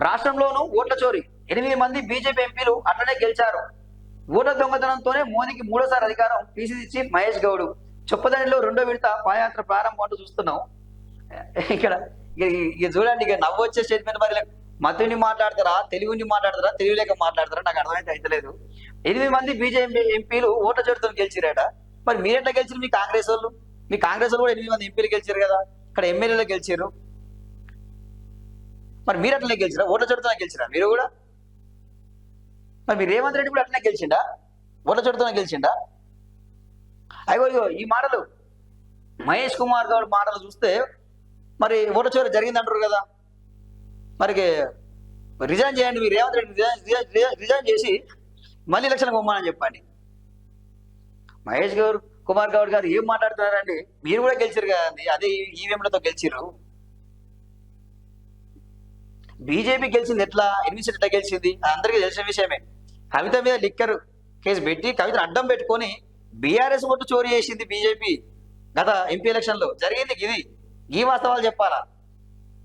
రాష్ట్రంలోనూ ఓట్ల చోరీ 8 మంది బీజేపీ ఎంపీలు అట్లనే గెలిచారు. ఓట్ల దొంగతనంతోనే మోదీకి మూడోసారి అధికారం. పిసిసి చీఫ్ మహేష్ గౌడ్ చొప్పదండిలో రెండో విడత పాదయాత్ర ప్రారంభం అంటూ చూస్తున్నాం. ఇక్కడ ఇక చూడండి, ఇక నవ్వు వచ్చే స్టేట్మెంట్. మరి మతుని మాట్లాడతారా, తెలుగుని మాట్లాడతారా, తెలుగు లేక మాట్లాడతారా, నాకు అర్థమైతే అయితలేదు. 8 మంది బీజేపీ ఎంపీలు ఓట్ల చోటుతో గెలిచిరట. మరి మీరెట్లా గెలిచారు? మీ కాంగ్రెస్ వాళ్ళు కూడా 8 మంది ఎంపీలు గెలిచారు కదా, ఇక్కడ ఎమ్మెల్యేలు గెలిచారు. మరి మీరు అట్లనే గెలిచిరా? ఓట్ల చోటుతో గెలిచిరా మీరు కూడా? మరి మీరు రేవంత్ రెడ్డి కూడా అట్లనే గెలిచిండా? ఓట్ల చోటుతో గెలిచిండా? అయ్యో ఈ మాటలు మహేష్ కుమార్ గౌడ్ మాటలు చూస్తే మరి ఓట్ల చోరీ జరిగింది అంటారు కదా. మరి రిజైన్ చేయండి, మీరు రేవంత్ రెడ్డి రిజైన్ చేసి మళ్ళీ ఎలక్షన్ పొమ్మని చెప్పండి. మహేష్ కుమార్ గౌడ్ గారు ఏం మాట్లాడుతున్నారండి? మీరు కూడా గెలిచారు కదండి, అదే ఈవీఎంలతో గెలిచిర్రు. బీజేపీ గెలిచింది ఎట్లా, ఎన్నిసీట్ ఎట్లా గెలిచింది అందరికీ తెలిసిన విషయమే. కవిత మీద లిక్కర్ కేసు పెట్టి కవితను అడ్డం పెట్టుకొని బీఆర్ఎస్ ఓటు చోరీ చేసింది బీజేపీ. గత ఎంపీ ఎలక్షన్ లో జరిగింది ఇది. ఈ వాస్తవాలు చెప్పాలా?